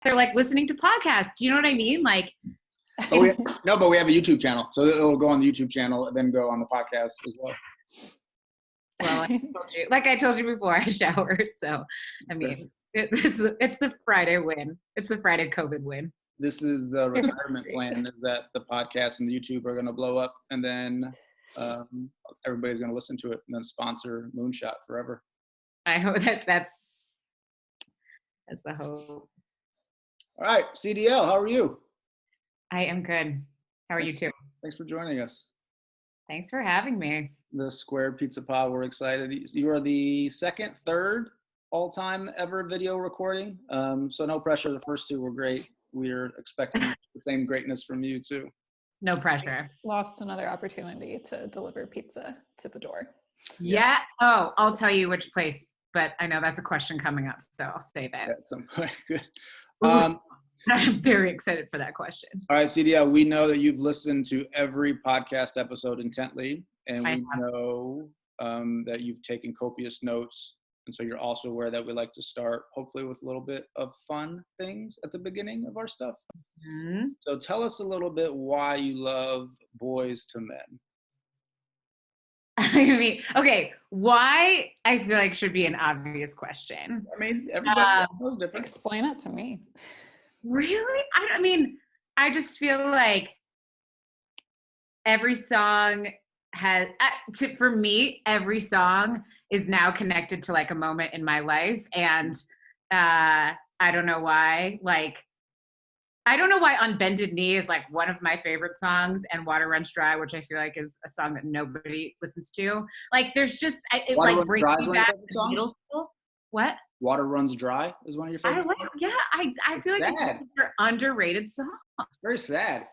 They're like listening to podcasts. Do you know what I mean? Like, no, but we have a YouTube channel, so it'll go on the YouTube channel and then go on the podcast as well. Well, I told you before, I showered. So, I mean, it's the Friday win. It's the Friday COVID win. This is the retirement plan, is that the podcast and the YouTube are going to blow up, and then everybody's going to listen to it and then sponsor Moonshot forever. I hope that's the hope. All right, CDL, how are you? I am good. How are you too? Thanks for joining us. Thanks for having me. The Squared Pizza Pod, we're excited. You are the third all-time ever video recording. So no pressure. The first two were great. We're expecting the same greatness from you too. No pressure. Lost another opportunity to deliver pizza to the door. Yeah. Oh, I'll tell you which place, but I know that's a question coming up, so I'll say that. At some point. Good. I'm very excited for that question. All right, CDL, we know that you've listened to every podcast episode intently, and we know that you've taken copious notes. And so you're also aware that we like to start, hopefully, with a little bit of fun things at the beginning of our stuff. Mm-hmm. So tell us a little bit why you love Boyz II Men. I mean, okay, why I feel like should be an obvious question. I mean, everybody knows different. Explain it to me. Really? I mean, I just feel like every song has, for me, every song is now connected to like a moment in my life. And I don't know why, On Bended Knee is like one of my favorite songs, and Water Runs Dry, which I feel like is a song that nobody listens to. Like there's just, it Water like brings me back to middle school. What? Water Runs Dry is one of your favorite songs? I feel like it's just an underrated song. It's very sad.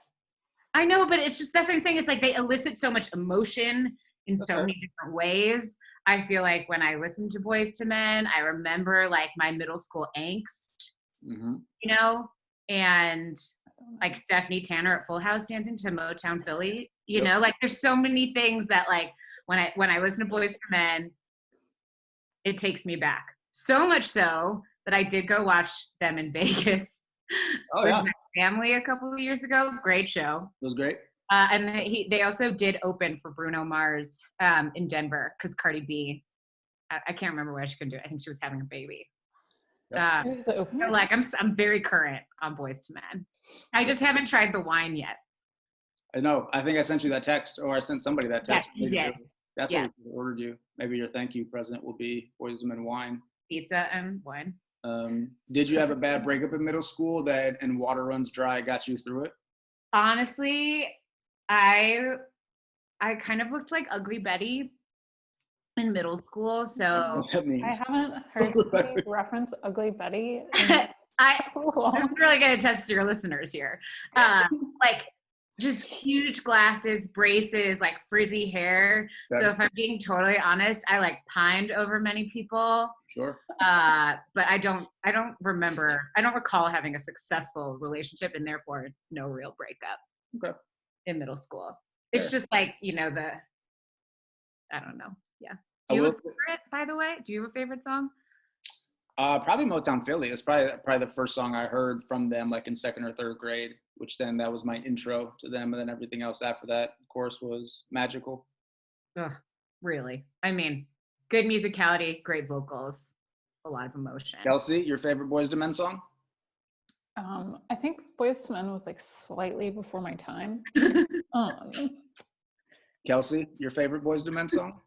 I know, but it's just, that's what I'm saying. It's like they elicit so much emotion in so many different ways. I feel like when I listen to Boyz II Men, I remember like my middle school angst, you know, and like Stephanie Tanner at Full House dancing to Motown Philly, you know, like there's so many things that like when I listen to Boyz II Men, it takes me back. So much so that I did go watch them in Vegas with my family a couple of years ago. Great show. It was great. And they also did open for Bruno Mars in Denver because Cardi B, I can't remember why she couldn't do it. I think she was having a baby. She was the opener? So like I'm very current on Boyz II Men. I just haven't tried the wine yet. I know. I think I sent you that text, or I sent somebody that text. Yes, you did. That's what we ordered you. Maybe your thank you present will be Boyz II Men wine. Pizza and wine. Did you have a bad breakup in middle school and Water Runs Dry got you through it? Honestly, I kind of looked like Ugly Betty in middle school, so I haven't heard somebody reference Ugly Betty. I'm really gonna test your listeners here. Like just huge glasses, braces, like frizzy hair. So if I'm being totally honest, I like pined over many people. Sure. But I don't recall having a successful relationship, and therefore no real breakup in middle school. It's just like, you know, I don't know. Yeah. Do you have a favorite, by the way? Do you have a favorite song? Probably Motown Philly. It's probably the first song I heard from them, like in second or third grade, which then that was my intro to them. And then everything else after that, of course, was magical. Ugh, really? I mean, good musicality, great vocals, a lot of emotion. Kelsey, your favorite Boyz II Men song? I think Boyz II Men was like slightly before my time. Kelsey, your favorite Boyz II Men song?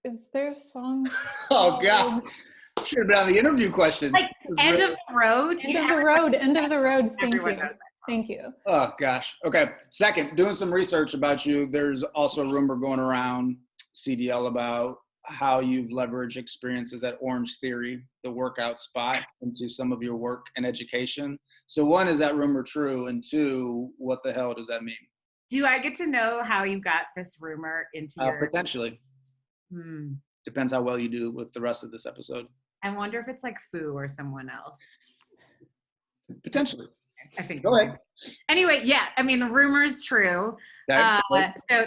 Is there a song? Oh God! Should have been on the interview question. Like End of the Road. End of the Road. End of the Road. Thank you. Oh gosh. Okay. Second, doing some research about you. There's also a rumor going around CDL about how you've leveraged experiences at Orangetheory, the workout spot, into some of your work and education. So one, is that rumor true? And two, what the hell does that mean? Do I get to know how you got this rumor into your... Potentially. Depends how well you do with the rest of this episode. I wonder if it's like Foo or someone else. Potentially. I think. Go ahead. Anyway, yeah, I mean, the rumor's true. So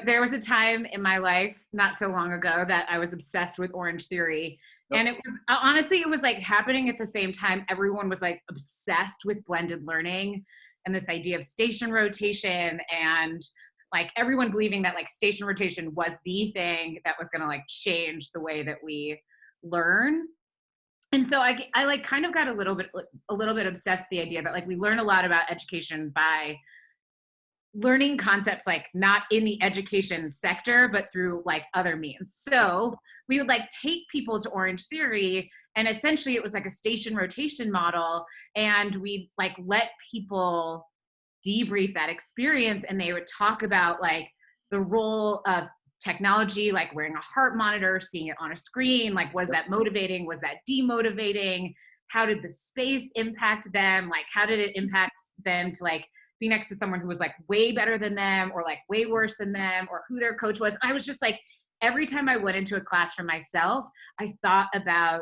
there was a time in my life not so long ago that I was obsessed with Orangetheory, And it was, honestly, it was like happening at the same time. Everyone was like obsessed with blended learning and this idea of station rotation, and like everyone believing that like station rotation was the thing that was going to like change the way that we learn. And so I like kind of got a little bit obsessed with the idea that like we learn a lot about education by learning concepts like not in the education sector, but through like other means. So we would like take people to Orangetheory, and essentially it was like a station rotation model, and we'd like let people debrief that experience, and they would talk about like the role of technology, like wearing a heart monitor, seeing it on a screen, like was that motivating, was that demotivating, how did the space impact them, like how did it impact them to like be next to someone who was like way better than them or like way worse than them, or who their coach was. I was just like, every time I went into a class for myself, I thought about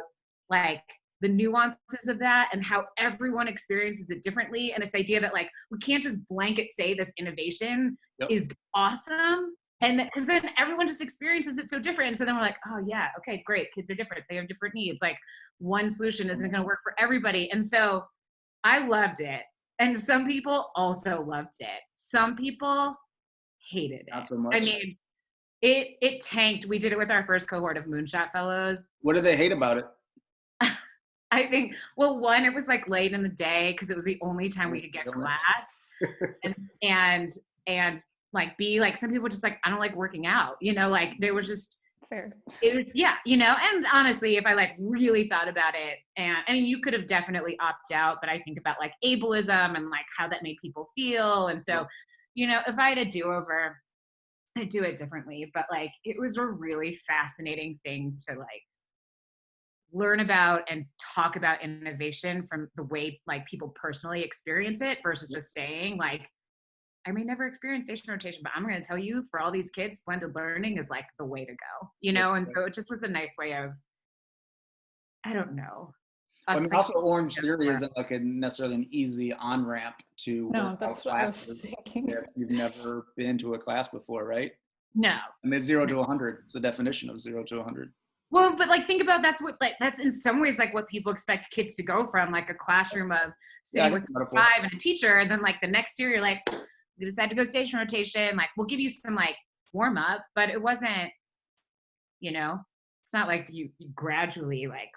like the nuances of that and how everyone experiences it differently. And this idea that like, we can't just blanket say this innovation is awesome. And because then everyone just experiences it so different. And so then we're like, oh yeah, okay, great. Kids are different. They have different needs. Like one solution isn't going to work for everybody. And so I loved it. And some people also loved it. Some people hated it. Not so much. I mean, it tanked. We did it with our first cohort of Moonshot fellows. What did they hate about it? I think, well, one, it was like late in the day because it was the only time we could get class. and like B, like some people just like, I don't like working out, you know, like they were just, fair. It was, yeah, you know, and honestly, if I like really thought about it, and I mean, you could have definitely opted out, but I think about like ableism and like how that made people feel. And so, you know, if I had a do-over, I'd do it differently. But like, it was a really fascinating thing to like learn about and talk about innovation from the way like people personally experience it versus just saying like, I may never experience station rotation, but I'm going to tell you, for all these kids, blended learning is like the way to go, you know? And so it just was a nice way of, I don't know. I mean, also Orangetheory isn't like necessarily an easy on-ramp to No, that's what I was thinking. If you've never been to a class before, right? No. I mean, 0 to 100. It's the definition of 0 to 100. Well, but like, think about that's in some ways like what people expect kids to go from, like a classroom of sitting with 5 and a teacher. And then like the next year, you're like, we decided to go station rotation. Like, we'll give you some like warm up, but it wasn't, you know, it's not like you gradually like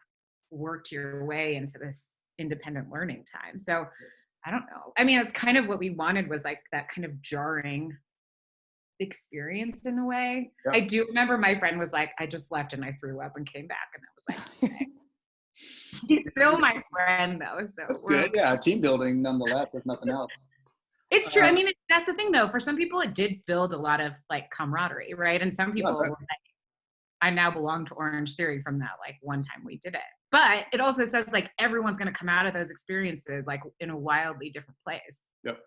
worked your way into this independent learning time. So I don't know. I mean, it's kind of what we wanted, was like that kind of jarring experience in a way. I do remember my friend was like, I just left and I threw up and came back, and I was like, okay. She's still my friend though. So that's good. Yeah, team building nonetheless, if nothing else. It's true. I mean, that's the thing though. For some people, it did build a lot of like camaraderie, right? And some people were like, I now belong to Orangetheory from that like one time we did it. But it also says like everyone's going to come out of those experiences like in a wildly different place. Yep.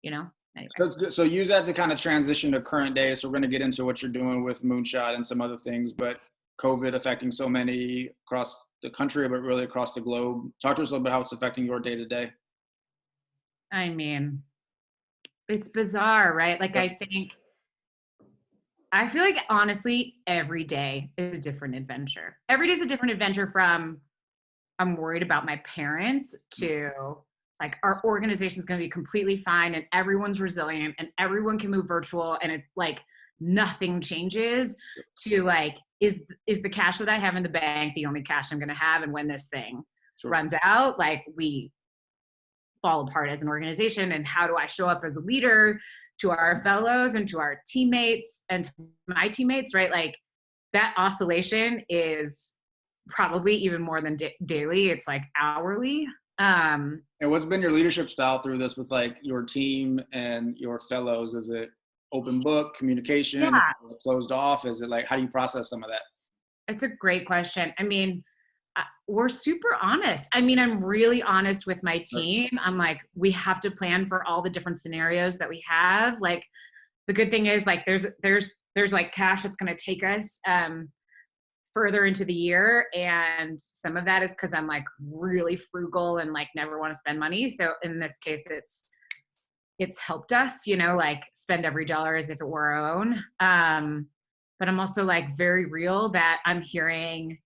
You know? Anyway. That's good. So use that to kind of transition to current day. So we're going to get into what you're doing with Moonshot and some other things, but COVID affecting so many across the country, but really across the globe. Talk to us a little bit how it's affecting your day to day. I mean, it's bizarre, right? Like, I feel like honestly, every day is a different adventure. Every day is a different adventure, from I'm worried about my parents to like our organization is going to be completely fine and everyone's resilient and everyone can move virtual and it like nothing changes, to like, is the cash that I have in the bank the only cash I'm going to have? And when this thing runs out, like we fall apart as an organization. And how do I show up as a leader to our fellows and to our teammates and to my teammates, right? Like that oscillation is probably even more than daily. It's like hourly. And what's been your leadership style through this with like your team and your fellows? Is it open book communication, closed off? Is it like, how do you process some of that? It's a great question. I mean, we're super honest. I mean, I'm really honest with my team. I'm like, we have to plan for all the different scenarios that we have. Like the good thing is like, there's like cash that's going to take us, further into the year. And some of that is because I'm like really frugal and like never want to spend money. So in this case, it's helped us, you know, like spend every dollar as if it were our own. But I'm also like very real that I'm hearing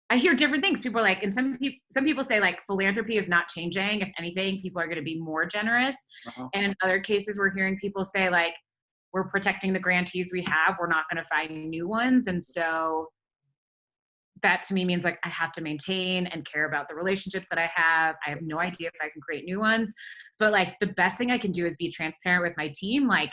I hear different things. People are like, and some people say like philanthropy is not changing. If anything, people are going to be more generous. And in other cases, we're hearing people say like, we're protecting the grantees we have. We're not going to find new ones. And so that to me means like I have to maintain and care about the relationships that I have. I have no idea if I can create new ones, but like the best thing I can do is be transparent with my team. Like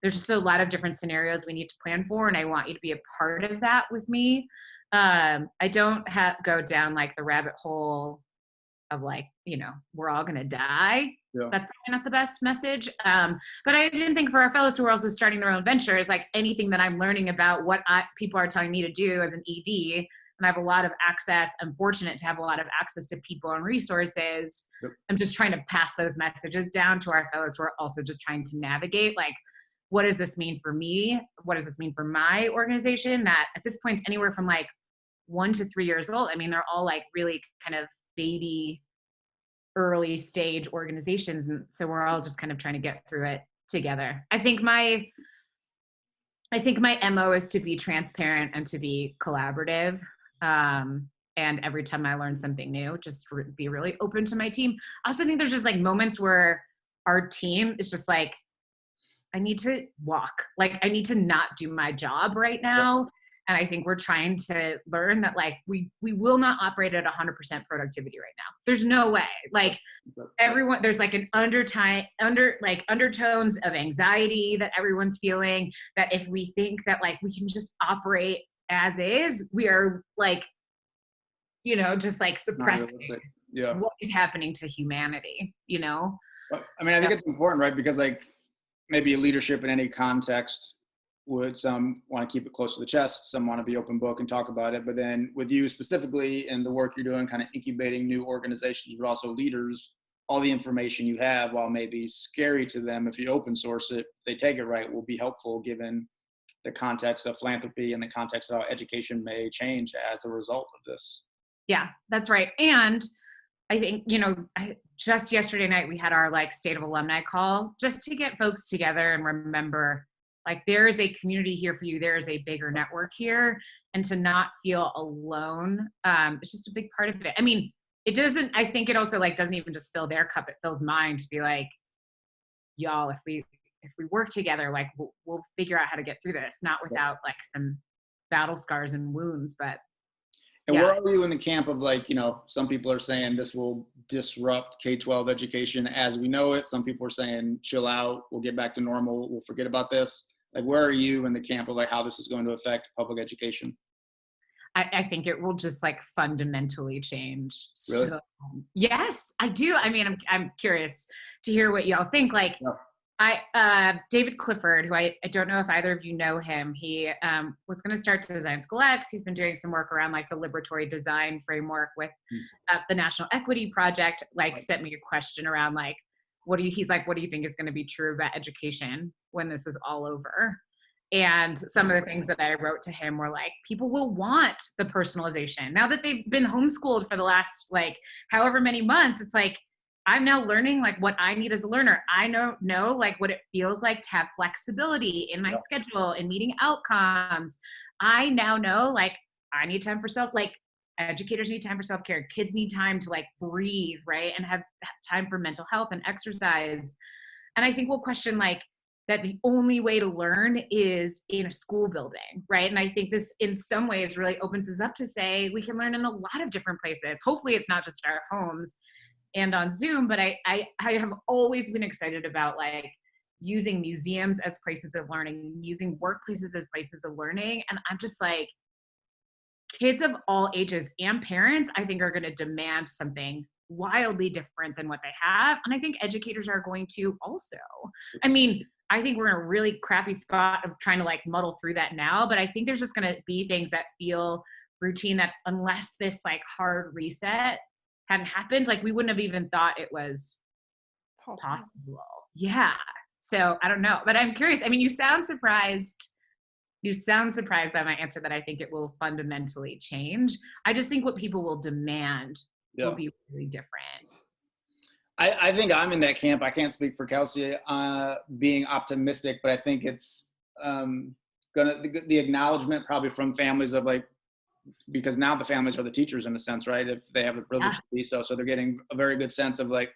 there's just a lot of different scenarios we need to plan for, and I want you to be a part of that with me. I don't go down like the rabbit hole of like, you know, we're all going to die. Yeah. That's probably not the best message. But I didn't think for our fellows who are also starting their own ventures, like anything that I'm learning about what people are telling me to do as an ED, and I have a lot of access. I'm fortunate to have a lot of access to people and resources. Yep. I'm just trying to pass those messages down to our fellows who are also just trying to navigate, like, what does this mean for me? What does this mean for my organization? That at this point is anywhere from like 1 to 3 years old. I mean, they're all like really kind of baby, early stage organizations. And so we're all just kind of trying to get through it together. I think my MO is to be transparent and to be collaborative. And every time I learn something new, just be really open to my team. I also think there's just like moments where our team is just like, I need to walk. Like I need to not do my job right now. And I think we're trying to learn that like we will not operate at 100% productivity right now. There's no way. Like everyone, there's like an undertones of anxiety that everyone's feeling, that if we think that like we can just operate as is, we are like, you know, just like suppressing what is happening to humanity, you know? I mean, I think it's important, right? Because like maybe leadership in any context would, some want to keep it close to the chest, some want to be open book and talk about it. But then with you specifically and the work you're doing, kind of incubating new organizations, but also leaders, all the information you have, while maybe scary to them, if you open source it, if they take it right, will be helpful given the context of philanthropy and the context of how education may change as a result of this. Yeah, that's right. And I think, you know, just yesterday night, we had our like state of alumni call just to get folks together and remember, like, there is a community here for you. There is a bigger network here, and to not feel alone. It's just a big part of it. I mean, it doesn't, I think it also like doesn't even just fill their cup. It fills mine to be like, y'all, if we work together, like we'll figure out how to get through this, not without like some battle scars and wounds, but. And where are you in the camp of like, you know, some people are saying this will disrupt K-12 education as we know it. Some people are saying, chill out, we'll get back to normal, we'll forget about this. Like, where are you in the camp of like how this is going to affect public education? I think it will just like fundamentally change. Really? So, yes, I do. I mean, I'm curious to hear what y'all think. Like, David Clifford, who I don't know if either of you know him, he was going to start Design School X. He's been doing some work around like the liberatory design framework with the National Equity Project, like sent me a question around like, he's like, what do you think is going to be true about education when this is all over? And some of the things that I wrote to him were like, people will want the personalization. Now that they've been homeschooled for the last like however many months, it's like, I'm now learning like what I need as a learner. I know like what it feels like to have flexibility in my schedule and meeting outcomes. I now know like I need time for like educators need time for self-care. Kids need time to like breathe, right? And have time for mental health and exercise. And I think we'll question like that the only way to learn is in a school building, right? And I think this in some ways really opens us up to say we can learn in a lot of different places. Hopefully it's not just our homes and on Zoom, but I have always been excited about like using museums as places of learning, using workplaces as places of learning. And I'm just like, kids of all ages and parents, I think are going to demand something wildly different than what they have. And I think educators are going to also. I mean, I think we're in a really crappy spot of trying to like muddle through that now, but I think there's just going to be things that feel routine that unless this like hard reset hadn't happened, like we wouldn't have even thought it was possible. Yeah. So I don't know, but I'm curious. I mean, you sound surprised by my answer that I think it will fundamentally change. I just think what people will demand will be really different. I think I'm in that camp. I can't speak for Kelsey being optimistic, but I think it's the acknowledgement probably from families of like, because now the families are the teachers in a sense, right? If they have the privilege to be so they're getting a very good sense of like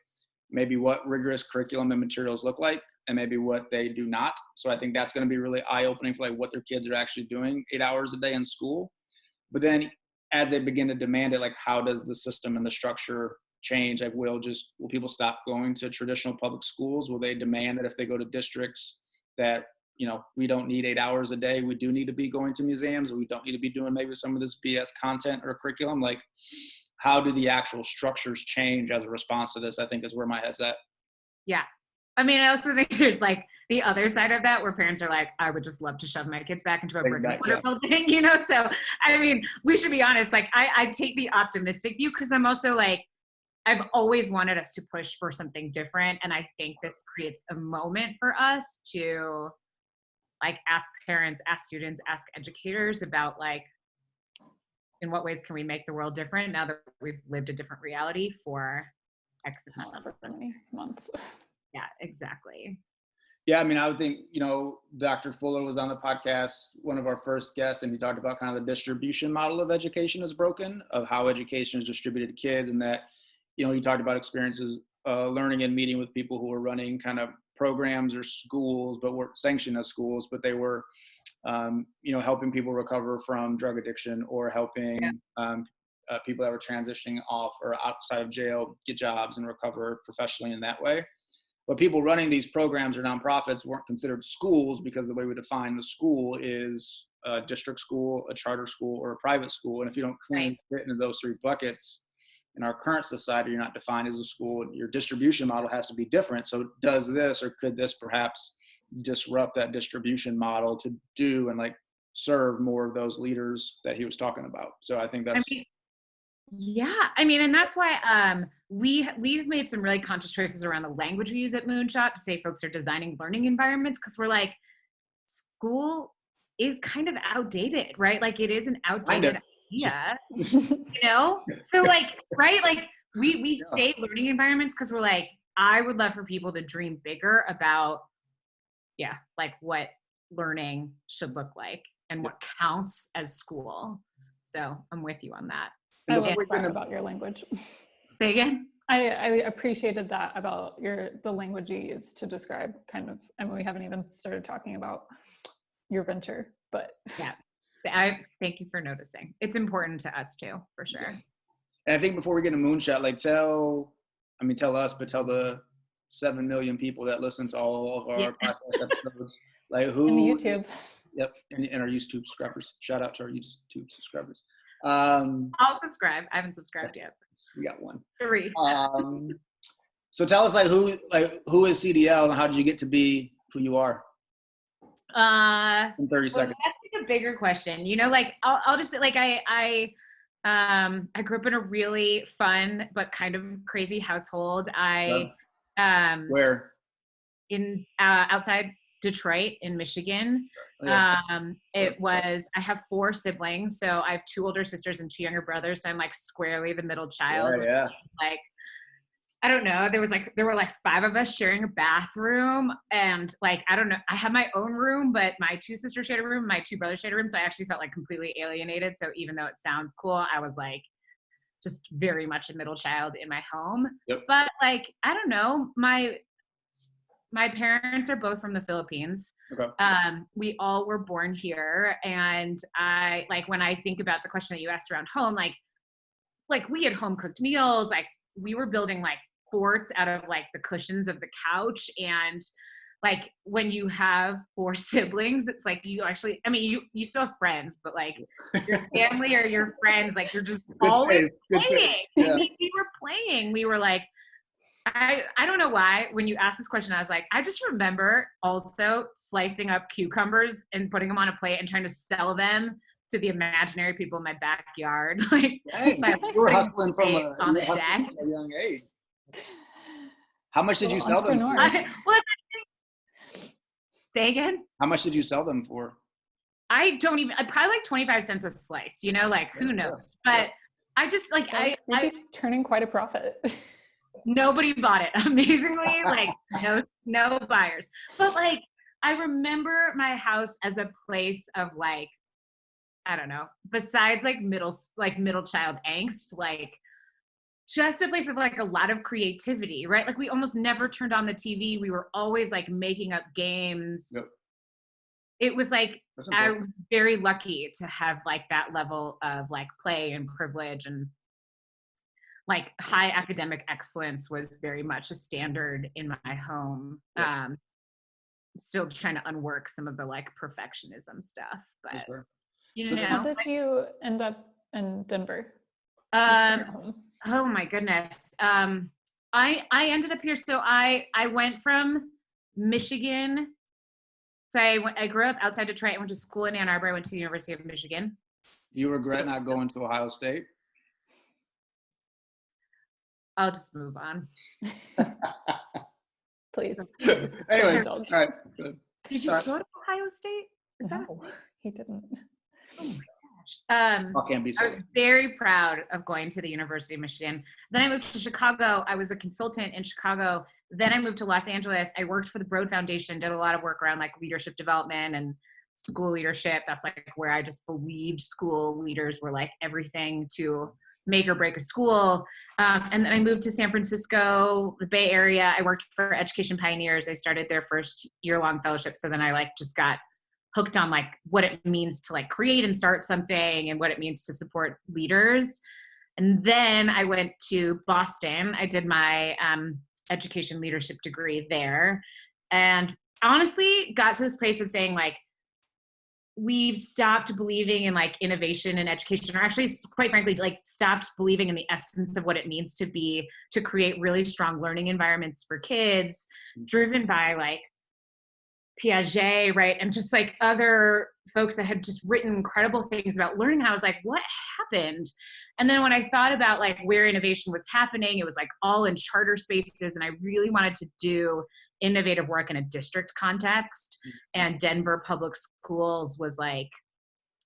maybe what rigorous curriculum and materials look like and maybe what they do not. So I think that's going to be really eye-opening for like what their kids are actually doing 8 hours a day in school. But then as they begin to demand it, like how does the system and the structure change? Like will people stop going to traditional public schools? Will they demand that if they go to districts that, you know, we don't need 8 hours a day, we do need to be going to museums, or we don't need to be doing maybe some of this BS content or curriculum? Like how do the actual structures change as a response to this, I think is where my head's at. Yeah. I mean, I also think there's like the other side of that where parents are like, I would just love to shove my kids back into a brick and mortar building, you know? So, I mean, we should be honest. Like I take the optimistic view because I'm also like, I've always wanted us to push for something different. And I think this creates a moment for us to like ask parents, ask students, ask educators about like, in what ways can we make the world different now that we've lived a different reality for X amount of months. Yeah, exactly. Yeah, I mean, I would think, you know, Dr. Fuller was on the podcast, one of our first guests, and he talked about kind of the distribution model of education is broken, of how education is distributed to kids, and that, you know, he talked about experiences learning and meeting with people who were running kind of programs or schools, but weren't sanctioned as schools, but they were, you know, helping people recover from drug addiction or helping people that were transitioning off or outside of jail get jobs and recover professionally in that way. But people running these programs or nonprofits weren't considered schools because the way we define the school is a district school, a charter school, or a private school. And if you don't clearly fit into those three buckets in our current society, you're not defined as a school. Your distribution model has to be different. So does this or could this perhaps disrupt that distribution model to do and like serve more of those leaders that he was talking about? So I think that's... I mean, and that's why we've made some really conscious choices around the language we use at Moonshot to say folks are designing learning environments, because we're like, school is kind of outdated, right? Like it is an outdated idea, you know? So like, right? Like we say learning environments because we're like, I would love for people to dream bigger about, like what learning should look like and what counts as school. So I'm with you on that. I like that about your language. Say again? I appreciated that about the language you use to describe kind of, I mean, we haven't even started talking about your venture, but. Yeah, I thank you for noticing. It's important to us too, for sure. And I think before we get to Moonshot, like tell us, but tell the 7 million people that listen to all of our podcast episodes, like who. And YouTube. Yep, and our YouTube subscribers. Shout out to our YouTube subscribers. I'll subscribe. I haven't subscribed yet. So. We got one. 3. So tell us who is CDL and how did you get to be who you are? In 30 seconds. That's like a bigger question. You know, like I'll just say like I grew up in a really fun but kind of crazy household. Where? In outside Detroit in Michigan. I have 4 siblings, so I have 2 older sisters and 2 younger brothers, so I'm like squarely the middle child. Like I don't know, there were 5 of us sharing a bathroom, and like I don't know, I had my own room, but my 2 sisters shared a room, my 2 brothers shared a room, so I actually felt like completely alienated. So even though it sounds cool, I was like just very much a middle child in my home. But like I don't know, my parents are both from the Philippines. Okay. We all were born here. And I, like, when I think about the question that you asked around home, like we had home cooked meals, like we were building like forts out of like the cushions of the couch. And like, when you have 4 siblings, it's like, you actually, I mean, you still have friends, but like your family or your friends, like you're just always playing. Yeah. We were playing. We were like, I don't know why, when you asked this question, I was like, I just remember also slicing up cucumbers and putting them on a plate and trying to sell them to the imaginary people in my backyard. Like, you were hustling from a young age. How much did you sell them for? Say again? How much did you sell them for? I probably like 25 cents a slice, you know, like who knows? But I just like, I turning quite a profit. Nobody bought it, amazingly, like no buyers. But like, I remember my house as a place of like I don't know, besides like middle child angst, like just a place of like a lot of creativity, right? Like we almost never turned on the TV. We were always like making up games. Yep. It was like, I was very lucky to have like that level of like play and privilege, and like high academic excellence was very much a standard in my home. Yep. Still trying to unwork some of the like perfectionism stuff, but you know. How did you end up in Denver? Oh my goodness. I ended up here. So I went from Michigan. So I grew up outside Detroit. I went to school in Ann Arbor. I went to the University of Michigan. You regret not going to Ohio State? I'll just move on. Please. Anyway, all right. Did you go to Ohio State? No, he didn't. Oh my gosh. Can't be I was very proud of going to the University of Michigan. Then I moved to Chicago. I was a consultant in Chicago. Then I moved to Los Angeles. I worked for the Broad Foundation, did a lot of work around like leadership development and school leadership. That's like where I just believed school leaders were like everything to make or break a school. And then I moved to San Francisco, the Bay Area. I worked for Education Pioneers. I started their first year-long fellowship. So then I like just got hooked on like what it means to like create and start something and what it means to support leaders. And then I went to Boston. I did my education leadership degree there, and honestly got to this place of saying like, we've stopped believing in like innovation in education, or actually quite frankly, like stopped believing in the essence of what it means to create really strong learning environments for kids, driven by like Piaget, right? And just like other folks that had just written incredible things about learning. I was like, what happened? And then when I thought about like where innovation was happening, it was like all in charter spaces. And I really wanted to do innovative work in a district context. And Denver Public Schools was like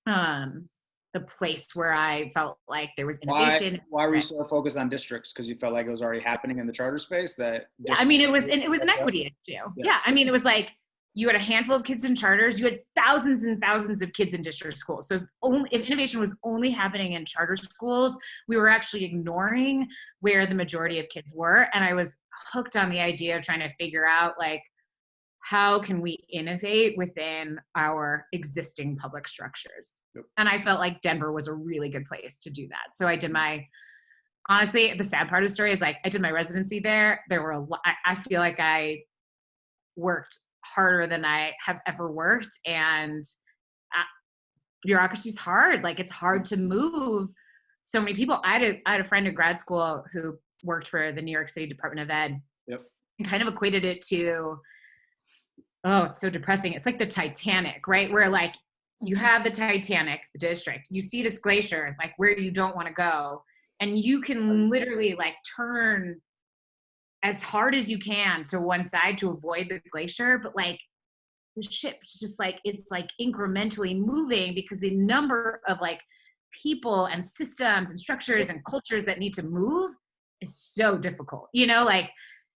the place where I felt like there was innovation. Why were you so focused on districts? Because you felt like it was already happening in the charter space? Yeah, I mean, it was an equity issue. Yeah, I mean, it was like, you had a handful of kids in charters, you had thousands and thousands of kids in district schools. So if innovation was only happening in charter schools, we were actually ignoring where the majority of kids were. And I was hooked on the idea of trying to figure out like, how can we innovate within our existing public structures? Yep. And I felt like Denver was a really good place to do that. So I did honestly, the sad part of the story is like, I did my residency there. There were I feel like I worked harder than I have ever worked, and bureaucracy is hard. Like it's hard to move so many people. I had a friend in grad school who worked for the New York City Department of Ed. Yep. And kind of equated it to, oh, it's so depressing. It's like the Titanic, right? Where like you have the Titanic, the district, you see this glacier, like where you don't want to go. And you can literally like turn as hard as you can to one side to avoid the glacier, but like the ship's just like, it's like incrementally moving because the number of like people and systems and structures and cultures that need to move is so difficult, you know, like,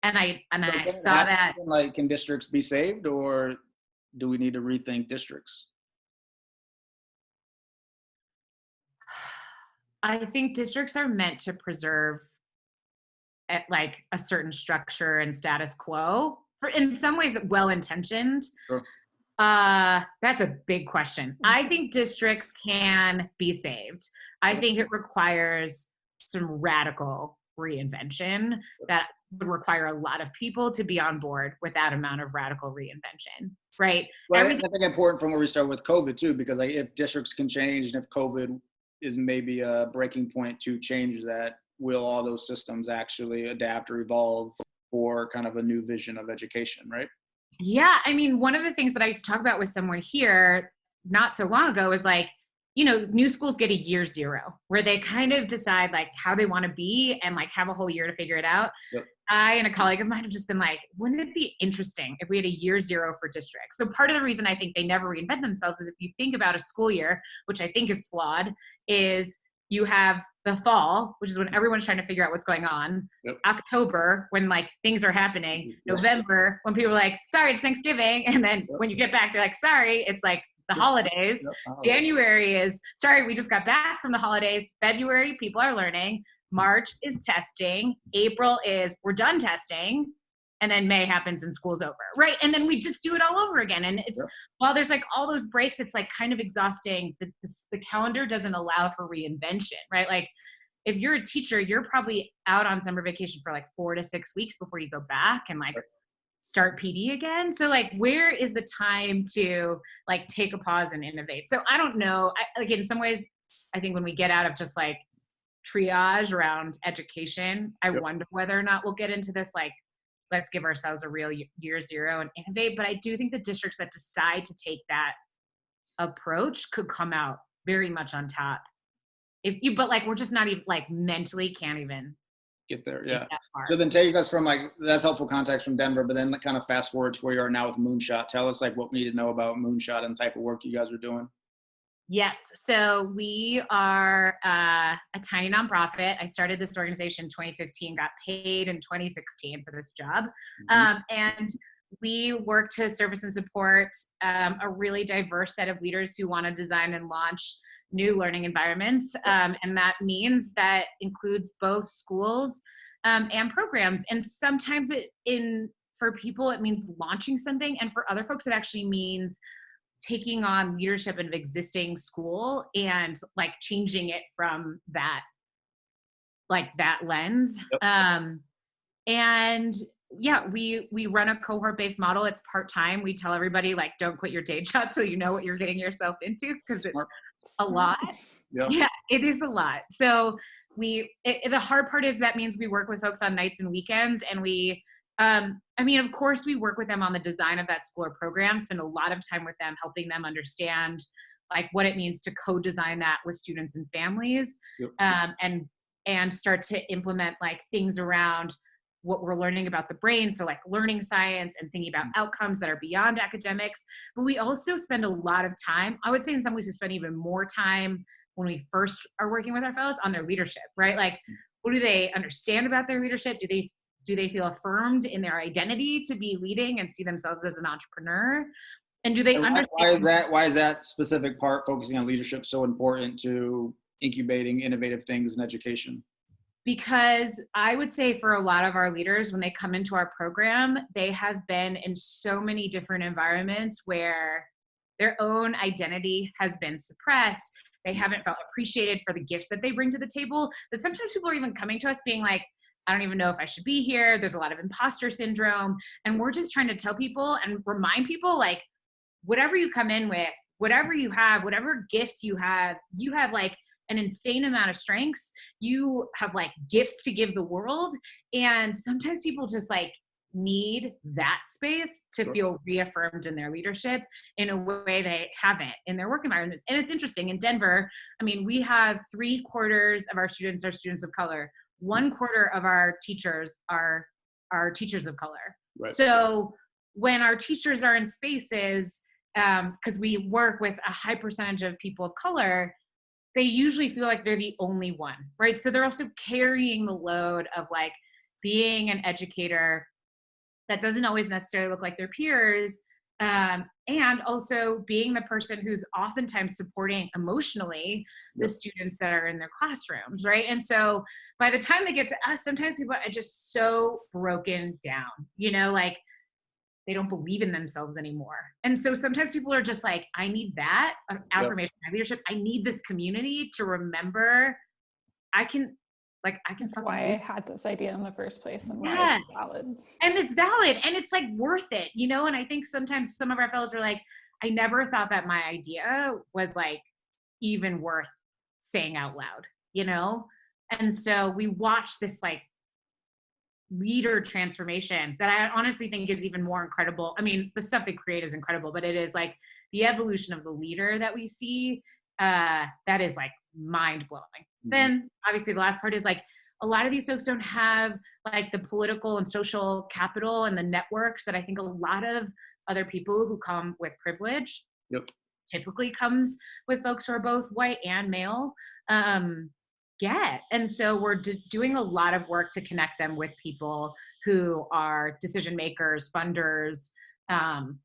and I saw that. Like, can districts be saved, or do we need to rethink districts? I think districts are meant to preserve at like a certain structure and status quo, for in some ways well-intentioned. Sure. That's a big question. I think districts can be saved. I think it requires some radical reinvention that would require a lot of people to be on board with that amount of radical reinvention, right? Well, I think important from where we start with COVID too, because like if districts can change and if COVID is maybe a breaking point to change that, will all those systems actually adapt or evolve for kind of a new vision of education, right? Yeah, I mean, one of the things that I used to talk about with someone here not so long ago is like, you know, new schools get a year zero where they kind of decide like how they want to be and like have a whole year to figure it out. Yep. I and a colleague of mine have just been like, wouldn't it be interesting if we had a year zero for districts? So part of the reason I think they never reinvent themselves is if you think about a school year, which I think is flawed, is you have the fall, which is when everyone's trying to figure out what's going on. Yep. October, when like things are happening. November, when people are like, sorry, it's Thanksgiving. And then when you get back, they're like, sorry, it's like the holidays. January is, sorry, we just got back from the holidays. February, people are learning. March is testing. April is, we're done testing. And then May happens and school's over, right? And then we just do it all over again. And it's, while there's like all those breaks, it's like kind of exhausting. The calendar doesn't allow for reinvention, right? Like if you're a teacher, you're probably out on summer vacation for like 4 to 6 weeks before you go back and like start PD again. So like, where is the time to like take a pause and innovate? So I don't know. Like in some ways, I think when we get out of just like triage around education, I wonder whether or not we'll get into this like, let's give ourselves a real year zero and innovate. But I do think the districts that decide to take that approach could come out very much on top. But like, we're just not even like mentally can't even get there. Yeah. So then take us from like, that's helpful context from Denver, but then kind of fast forward to where you are now with Moonshot. Tell us like what we need to know about Moonshot and the type of work you guys are doing. Yes. So we are a tiny nonprofit. I started this organization in 2015, got paid in 2016 for this job. And we work to service and support a really diverse set of leaders who want to design and launch new learning environments. And that means that includes both schools and programs. And sometimes for people, it means launching something. And for other folks, it actually means taking on leadership of an existing school and like changing it from that lens. And yeah, we run a cohort-based model. It's part-time. We tell everybody like, don't quit your day job till you know what you're getting yourself into, because it's a lot. Yeah, it is a lot. So the hard part is that means we work with folks on nights and weekends, and I mean, of course, we work with them on the design of that school or program, spend a lot of time with them, helping them understand like what it means to co-design that with students and families, and start to implement like things around what we're learning about the brain. So like learning science and thinking about outcomes that are beyond academics. But we also spend a lot of time, I would say in some ways we spend even more time when we first are working with our fellows on their leadership, right? Like, what do they understand about their leadership? Do they feel affirmed in their identity to be leading and see themselves as an entrepreneur? And do they understand? Why is that specific part, focusing on leadership, so important to incubating innovative things in education? Because I would say for a lot of our leaders, when they come into our program, they have been in so many different environments where their own identity has been suppressed. They haven't felt appreciated for the gifts that they bring to the table. That sometimes people are even coming to us being like, I don't even know if I should be here. There's a lot of imposter syndrome. And we're just trying to tell people and remind people like, whatever you come in with, whatever you have, whatever gifts you have like an insane amount of strengths. You have like gifts to give the world. And sometimes people just like need that space to feel reaffirmed in their leadership in a way they haven't in their work environments. And it's interesting in Denver, I mean, we have 3/4 of our students are students of color. 1/4 of our teachers are teachers of color. Right. So when our teachers are in spaces, because we work with a high percentage of people of color, they usually feel like they're the only one, right? So they're also carrying the load of like being an educator that doesn't always necessarily look like their peers, and also being the person who's oftentimes supporting emotionally the students that are in their classrooms, right? And so by the time they get to us, sometimes people are just so broken down, like they don't believe in themselves anymore. And so sometimes people are just like, I need that affirmation, my leadership. I need this community to remember I can fucking why I had this idea in the first place and why it's valid. And it's valid and it's like worth it, And I think sometimes some of our fellows are like, I never thought that my idea was like even worth saying out loud, And so we watch this like leader transformation that I honestly think is even more incredible. I mean, the stuff they create is incredible, but it is like the evolution of the leader that we see, that is like mind blowing. Mm-hmm. Then obviously the last part is like, a lot of these folks don't have like the political and social capital and the networks that I think a lot of other people who come with privilege typically comes with folks who are both white and male, get. And so we're doing a lot of work to connect them with people who are decision makers, funders,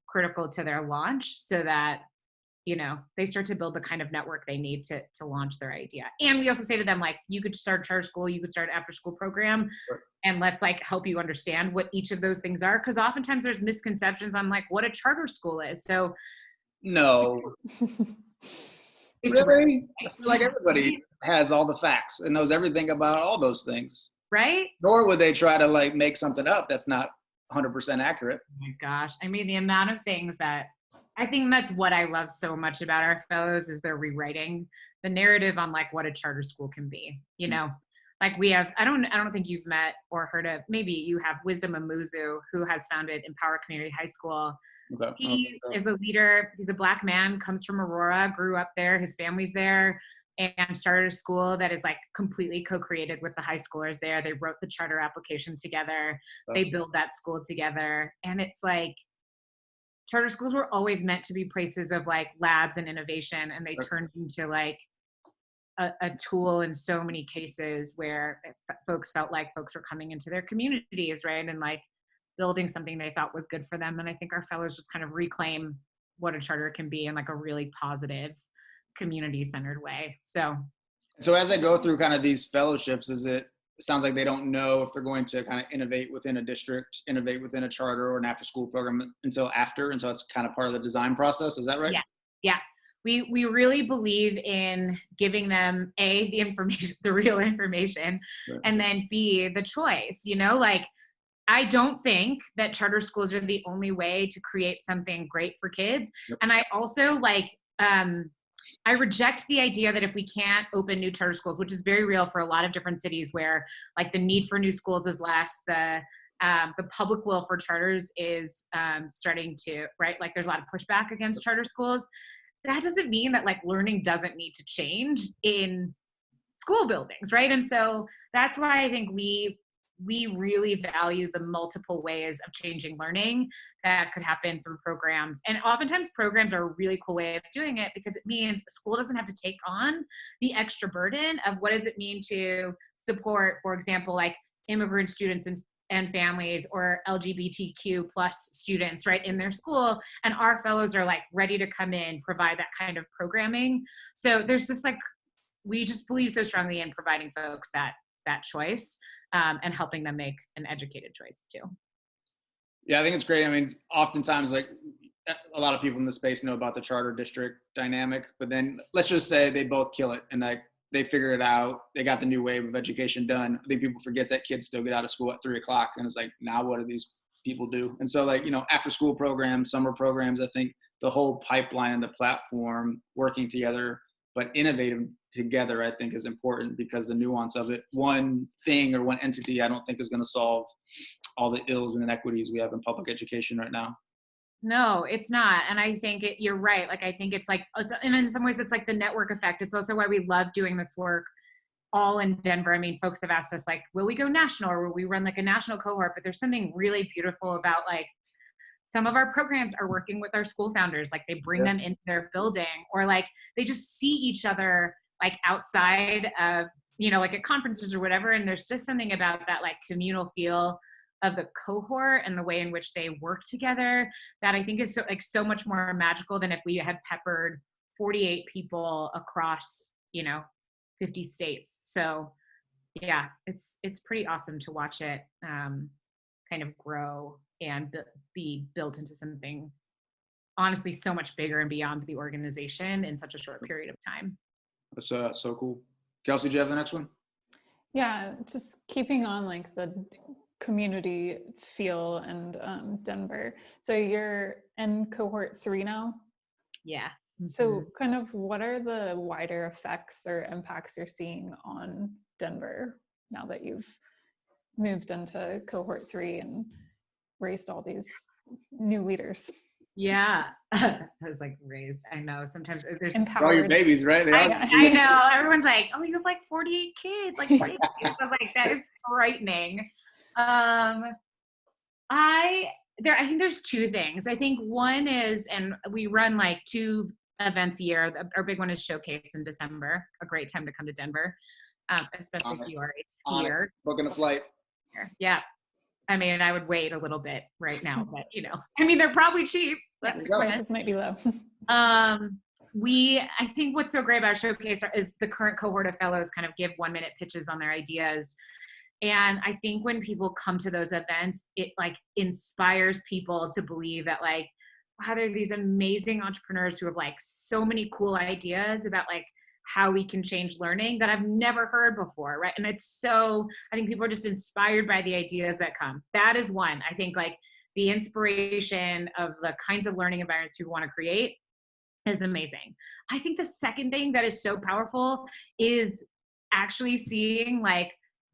critical to their launch, so that you know, they start to build the kind of network they need to launch their idea. And we also say to them, like, you could start charter school, you could start an after school program, and let's like help you understand what each of those things are. Cause oftentimes there's misconceptions on like what a charter school is. So no, really? I feel like everybody has all the facts and knows everything about all those things. Right? Nor would they try to like make something up that's not 100% accurate. Oh my gosh. I mean, the amount of things that I think that's what I love so much about our fellows is they're rewriting the narrative on like what a charter school can be, you know, like we have, I don't think you've met or heard of, maybe you have Wisdom Amuzu, who has founded Empower Community High School. Okay. He is a leader. He's a Black man, comes from Aurora, grew up there. His family's there, and started a school that is like completely co-created with the high schoolers there. They wrote the charter application together. They built that school together. And it's like, charter schools were always meant to be places of like labs and innovation, and they turned into like a tool in so many cases where folks felt like folks were coming into their communities, right? And like building something they thought was good for them. And I think our fellows just kind of reclaim what a charter can be in like a really positive, community-centered way. So as I go through kind of these fellowships, it sounds like they don't know if they're going to kind of innovate within a district, innovate within a charter or an after-school program until after. And so it's kind of part of the design process. Is that right? Yeah. We really believe in giving them A, the information, the real information, and then B, the choice, you know, like I don't think that charter schools are the only way to create something great for kids. And I also like, I reject the idea that if we can't open new charter schools, which is very real for a lot of different cities where like the need for new schools is less, the public will for charters is starting to, right? Like there's a lot of pushback against charter schools. That doesn't mean that like learning doesn't need to change in school buildings, right? And so that's why I think we really value the multiple ways of changing learning that could happen through programs. And oftentimes programs are a really cool way of doing it because it means a school doesn't have to take on the extra burden of what does it mean to support, for example, like immigrant students and families or LGBTQ plus students, right, in their school. And our fellows are like ready to come in, provide that kind of programming. So there's just like, we just believe so strongly in providing folks that choice and helping them make an educated choice too. Yeah, I think it's great. I mean, oftentimes like a lot of people in the space know about the charter district dynamic, but then let's just say they both kill it and like they figure it out. They got the new wave of education done. I think people forget that kids still get out of school at 3:00. And it's like, now what do these people do? And so like, you know, after school programs, summer programs, I think the whole pipeline and the platform working together, but innovating together, I think is important because the nuance of it, one thing or one entity, I don't think is going to solve all the ills and inequities we have in public education right now. No, it's not. And I think you're right. Like, I think it's like, and in some ways it's like the network effect. It's also why we love doing this work all in Denver. I mean, folks have asked us like, will we go national or will we run like a national cohort? But there's something really beautiful about like, some of our programs are working with our school founders. Like they bring them into their building or like, they just see each other like outside of, you know, like at conferences or whatever. And there's just something about that like communal feel of the cohort and the way in which they work together that I think is so much more magical than if we had peppered 48 people across, you know, 50 states. So yeah, it's pretty awesome to watch it kind of grow and be built into something honestly so much bigger and beyond the organization in such a short period of time. That's so cool. Kelsey, do you have the next one? Yeah, just keeping on like the community feel and Denver. So you're in cohort 3 now? Yeah. Mm-hmm. So kind of what are the wider effects or impacts you're seeing on Denver now that you've moved into cohort 3 and raised all these new leaders? Yeah. I was like raised. I know sometimes there's all your babies, right? I know. Everyone's like, oh, you have like 48 kids. Like 48 kids. I was like, that is frightening. I think there's two things. I think one is, and we run like 2 events a year. Our big one is Showcase in December. A great time to come to Denver, especially if you are a skier. Booking a flight. Yeah. I mean, I would wait a little bit right now, but you know, I mean, they're probably cheap. That's the prices might be low. I think what's so great about Showcase is the current cohort of fellows kind of give 1-minute pitches on their ideas. And I think when people come to those events, it like inspires people to believe that like, wow, there are these amazing entrepreneurs who have like so many cool ideas about like how we can change learning that I've never heard before, right? And it's so, I think people are just inspired by the ideas that come. That is one. I think like the inspiration of the kinds of learning environments we want to create is amazing. I think the second thing that is so powerful is actually seeing like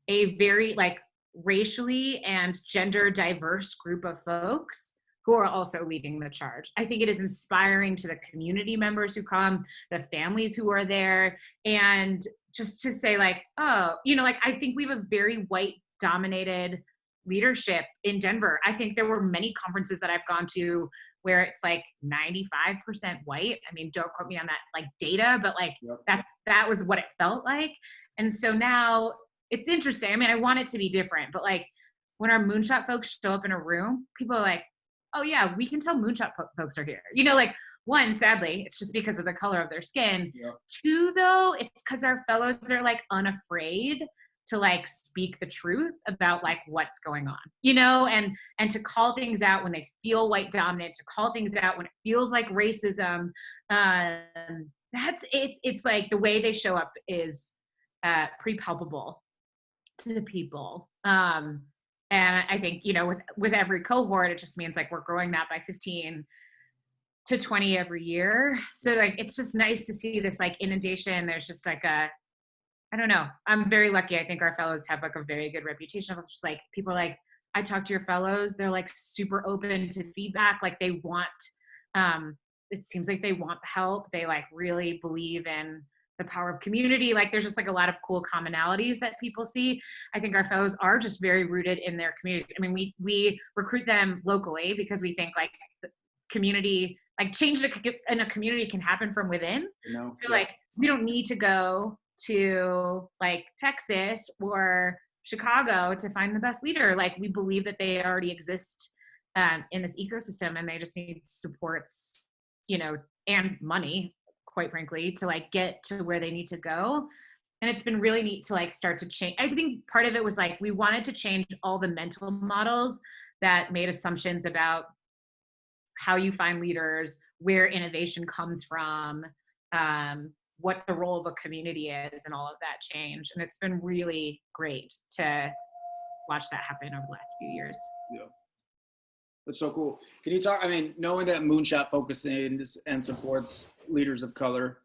a very like racially and gender diverse group of folks who are also leading the charge. I think it is inspiring to the community members who come, the families who are there, and just to say like, oh, you know, like I think we have a very white dominated leadership in Denver. I think there were many conferences that I've gone to where it's like 95% white. I mean, don't quote me on that like data, but like that was what it felt like. And so now it's interesting. I mean, I want it to be different, but like when our Moonshot folks show up in a room, people are like, oh yeah, we can tell Moonshot folks are here. You know, like one, sadly, it's just because of the color of their skin. Yep. Two, though, it's because our fellows are like unafraid to like speak the truth about like what's going on, you know, and to call things out when they feel white dominant, to call things out when it feels like racism. That's it. It's like the way they show up is pretty palpable to the people. And I think, you know, with every cohort, it just means like we're growing that by 15 to 20 every year. So like, it's just nice to see this like inundation. There's just like I don't know. I'm very lucky. I think our fellows have like a very good reputation. It's just like, people are like, I talk to your fellows. They're like super open to feedback. Like they want, it seems like they want the help. They like really believe in the power of community. Like there's just like a lot of cool commonalities that people see. I think our fellows are just very rooted in their community. I mean, we recruit them locally because we think like the community, like change in a community can happen from within. You know? So like, we don't need to go to like Texas or Chicago to find the best leader. Like we believe that they already exist in this ecosystem, and they just need supports, you know, and money, quite frankly, to like get to where they need to go. And it's been really neat to like start to change. I think part of it was like, we wanted to change all the mental models that made assumptions about how you find leaders, where innovation comes from, what the role of a community is, and all of that change. And it's been really great to watch that happen over the last few years. Yeah. That's so cool. Can you talk, I mean, knowing that Moonshot focuses and supports leaders of color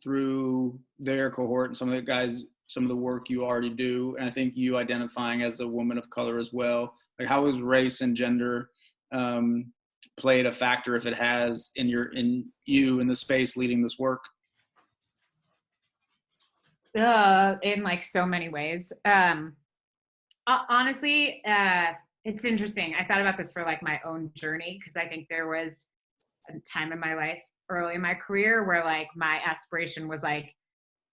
through their cohort and some of the work you already do, and I think you identifying as a woman of color as well, like how has race and gender played a factor, if it has, in you in the space leading this work? In like so many ways. Honestly, it's interesting. I thought about this for like my own journey, because I think there was a time in my life early in my career where like my aspiration was like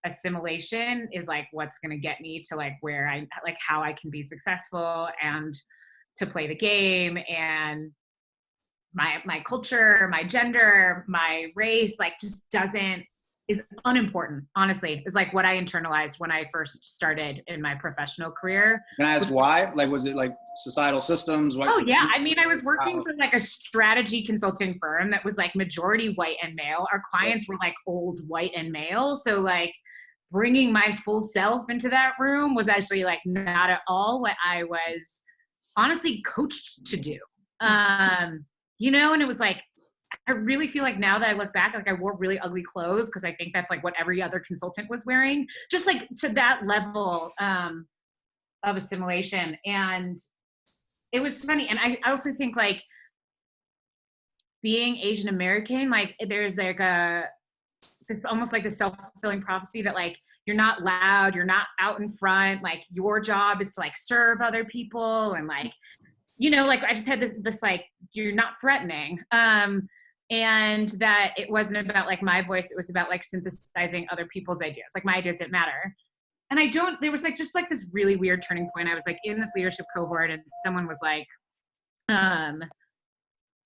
assimilation is like what's going to get me to like where I like how I can be successful and to play the game, and my culture, my gender, my race like just is unimportant, honestly, is like what I internalized when I first started in my professional career. Can I ask why? Like, was it like societal systems? Yeah. I mean, I was working for like a strategy consulting firm that was like majority white and male. Our clients were like old white and male. So like bringing my full self into that room was actually like not at all what I was honestly coached to do. You know, and it was like, I really feel like now that I look back, like I wore really ugly clothes because I think that's like what every other consultant was wearing, just like to that level of assimilation. And it was funny. And I also think like being Asian American, like there's like it's almost like the self-fulfilling prophecy that like you're not loud, you're not out in front, like your job is to like serve other people, and like, you know, like I just had this like, you're not threatening. And that it wasn't about like my voice, it was about like synthesizing other people's ideas. Like my ideas didn't matter. And there was like just like this really weird turning point. I was like in this leadership cohort, and someone was like,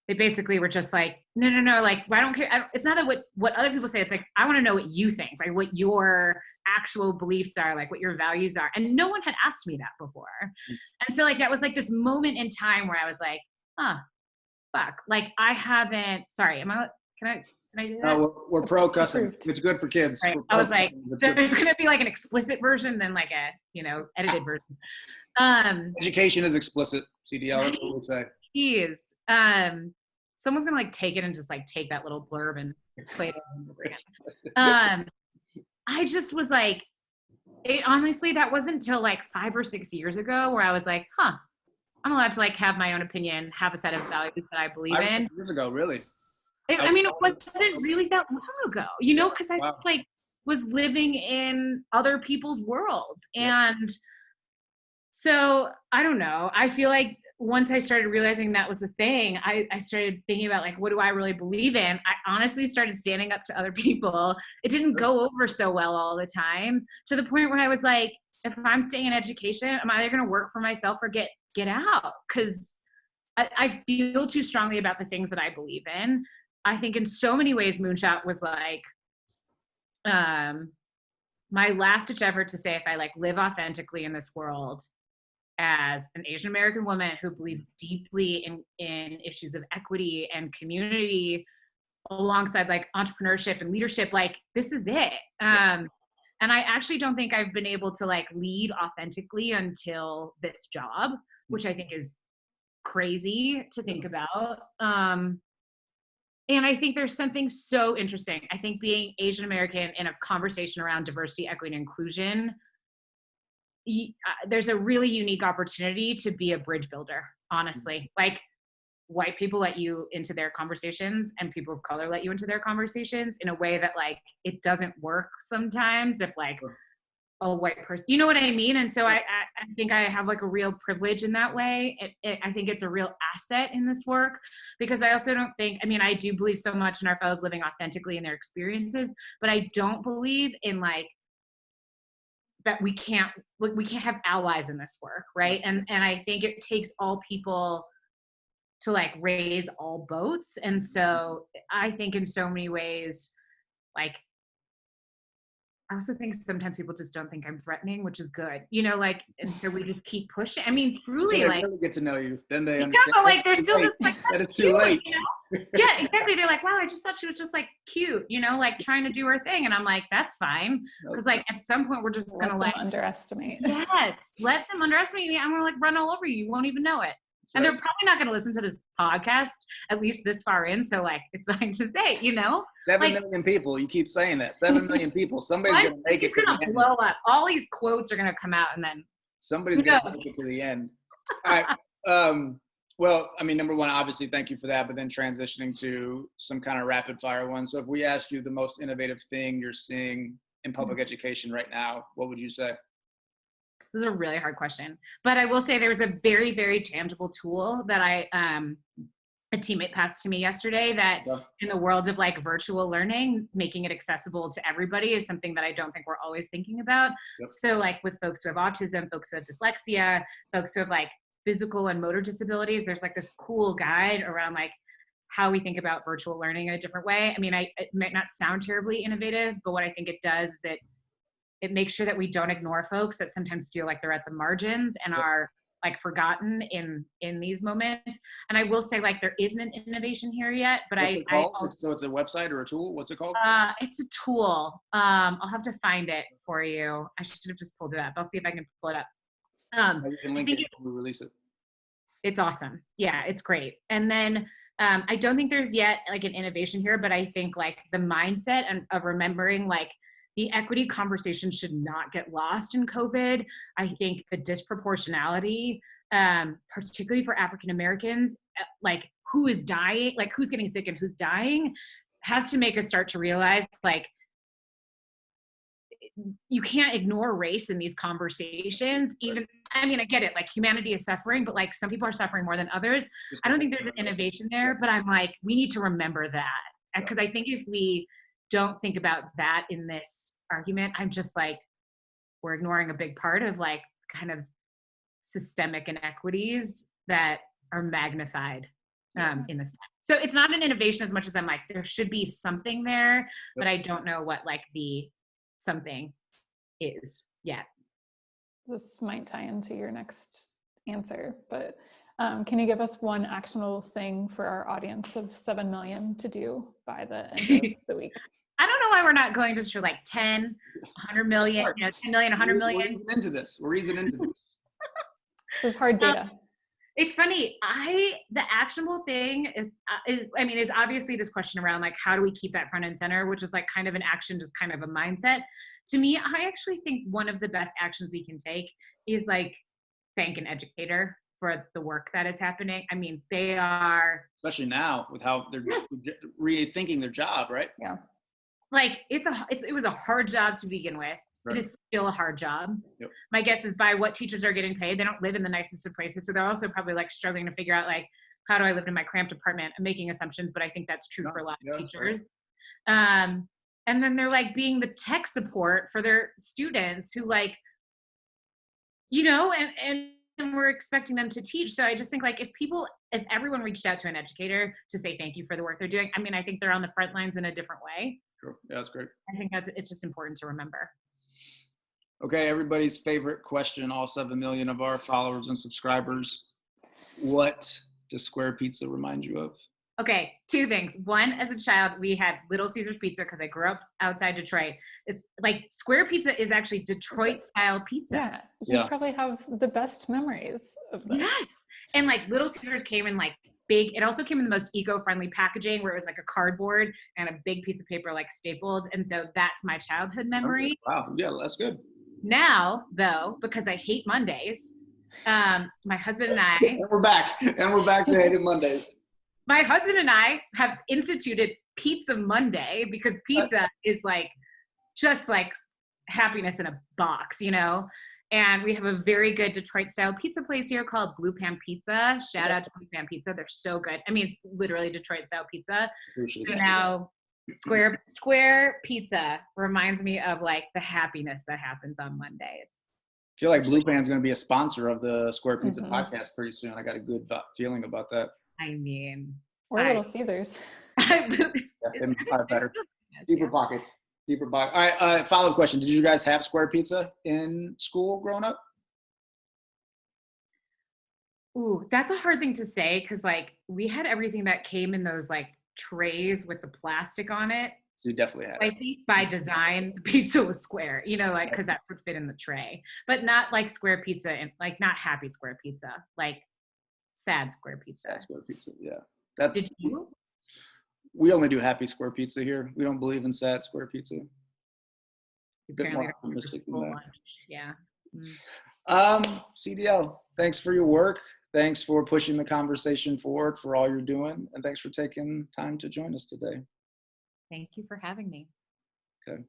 they basically were just like, no, like, I don't care. It's not that what other people say. It's like, I want to know what you think, like what your actual beliefs are, like what your values are. And no one had asked me that before. And so like, that was like this moment in time where I was like, huh, fuck. Like I haven't, sorry, can I do that? No, we're pro cussing. It's good for kids. Right. I was like, there's going to be like an explicit version, then like a, edited version. Education is explicit, CDL, that's what we say. Geez. Someone's gonna like take it and just like take that little blurb and play it over again. I just was like, honestly, that wasn't until like 5 or 6 years ago where I was like, I'm allowed to like have my own opinion, have a set of values that I believe in. 5 years ago, really? It wasn't really that long ago, because I just like was living in other people's worlds. And so I don't know. I feel like once I started realizing that was the thing, I started thinking about like, what do I really believe in? I honestly started standing up to other people. It didn't go over so well all the time, to the point where I was like, if I'm staying in education, I'm either going to work for myself or get out. Cause I feel too strongly about the things that I believe in. I think in so many ways, Moonshot was like, my last ditch effort to say, if I like live authentically in this world, as an Asian American woman who believes deeply in issues of equity and community alongside like entrepreneurship and leadership, like this is it. And I actually don't think I've been able to like lead authentically until this job, which I think is crazy to think about. And I think there's something so interesting. I think being Asian American in a conversation around diversity, equity, and inclusion, there's a really unique opportunity to be a bridge builder, honestly. Like white people let you into their conversations and people of color let you into their conversations in a way that like it doesn't work sometimes if like a white person, you know what I mean? And so I think I have like a real privilege in that way. I think it's a real asset in this work, because I also don't think, I do believe so much in our fellows living authentically in their experiences, but I don't believe in like, that we can't have allies in this work, right? And I think it takes all people to like raise all boats. And so I think in so many ways, like, I also think sometimes people just don't think I'm threatening, which is good, like, and so we just keep pushing. Truly, so they like, really get to know you, then they understand. But like, they're still just like, that it's too late. Yeah, exactly. They're like, wow, I just thought she was just like cute, like trying to do her thing, and I'm like, that's fine, because like at some point we're just gonna like underestimate. Yes, let them underestimate me. I'm gonna like run all over you. You won't even know it. And they're probably not going to listen to this podcast, at least this far in. So like, it's like to say, 7 million people. You keep saying that. 7 million people. Somebody's going to make it. It's going to blow up. All these quotes are going to come out, and then somebody's going to make it to the end. All right. Well, number one, obviously, thank you for that. But then transitioning to some kind of rapid fire one. So if we asked you the most innovative thing you're seeing in public education right now, what would you say? This is a really hard question, but I will say there was a very, very tangible tool that a teammate passed to me yesterday that in the world of like virtual learning, making it accessible to everybody is something that I don't think we're always thinking about. So like with folks who have autism, folks who have dyslexia, folks who have like physical and motor disabilities, there's like this cool guide around like how we think about virtual learning in a different way. It might not sound terribly innovative, but what I think it does is it makes sure that we don't ignore folks that sometimes feel like they're at the margins and are like forgotten in these moments. And I will say like there isn't an innovation here yet, but What's it called? So it's a website or a tool? What's it called? It's a tool. I'll have to find it for you. I should have just pulled it up. I'll see if I can pull it up. You can link it when we release it. It's awesome. Yeah, it's great. And then I don't think there's yet like an innovation here, but I think like the mindset of remembering like the equity conversation should not get lost in COVID. I think the disproportionality, particularly for African Americans, like who is dying, like who's getting sick and who's dying, has to make us start to realize like you can't ignore race in these conversations. Even, I get it, like humanity is suffering, but like some people are suffering more than others. I don't think there's an innovation there, but I'm like, we need to remember that. Because I think if we don't think about that in this argument, I'm just like, we're ignoring a big part of like kind of systemic inequities that are magnified in this So it's not an innovation as much as I'm like, there should be something there, but I don't know what like the something is yet. This might tie into your next answer, but can you give us one actionable thing for our audience of 7 million to do by the end of the week? I don't know why we're not going just for like 10, 100 million, 10 million, 100 million. We're easing into this. This is hard data. It's funny. The actionable thing is obviously this question around like, how do we keep that front and center, which is like kind of an action, just kind of a mindset. To me, I actually think one of the best actions we can take is like thank an educator for the work that is happening. I mean, they are, especially now with how they're rethinking their job, right? Yeah. Like it was a hard job to begin with. Right. It is still a hard job. Yep. My guess is by what teachers are getting paid, they don't live in the nicest of places. So they're also probably like struggling to figure out like, how do I live in my cramped apartment? I'm making assumptions, but I think that's true for a lot of teachers. Right. And then they're like being the tech support for their students who like, and we're expecting them to teach. So I just think like if everyone reached out to an educator to say thank you for the work they're doing, I mean, I think they're on the front lines in a different way. Sure. Yeah, that's great. I think it's just important to remember. Okay, everybody's favorite question, all 7 million of our followers and subscribers. What does Square Pizza remind you of? Okay, 2 things. One, as a child, we had Little Caesars pizza because I grew up outside Detroit. It's like Square Pizza is actually Detroit style pizza. Yeah, you probably have the best memories of this. Yes, and like Little Caesars came in like big. It also came in the most eco-friendly packaging where it was like a cardboard and a big piece of paper like stapled. And so that's my childhood memory. Wow, yeah, that's good. Now, though, because I hate Mondays, my husband and I... and we're back to hating Mondays. My husband and I have instituted Pizza Monday because pizza is like, just like happiness in a box, And we have a very good Detroit style pizza place here called Blue Pan Pizza. Shout out to Blue Pan Pizza. They're so good. I mean, it's literally Detroit style pizza. So now Square Pizza reminds me of like the happiness that happens on Mondays. I feel like Blue Pan's going to be a sponsor of the Square Pizza podcast pretty soon. I got a good feeling about that. I mean, or Little Caesars. Better. Deeper pockets. All right. Follow-up question. Did you guys have Square Pizza in school growing up? Ooh, that's a hard thing to say because like we had everything that came in those like trays with the plastic on it. So you definitely had it. I think by design, pizza was square, like because that would fit in the tray, but not like Square Pizza and like not happy Square Pizza, like sad Square Pizza. Sad Square Pizza, yeah. Did you? We only do happy Square Pizza here. We don't believe in sad Square Pizza. A bit more optimistic than that. Yeah. CDL, thanks for your work. Thanks for pushing the conversation forward, for all you're doing, and thanks for taking time to join us today. Thank you for having me. Okay.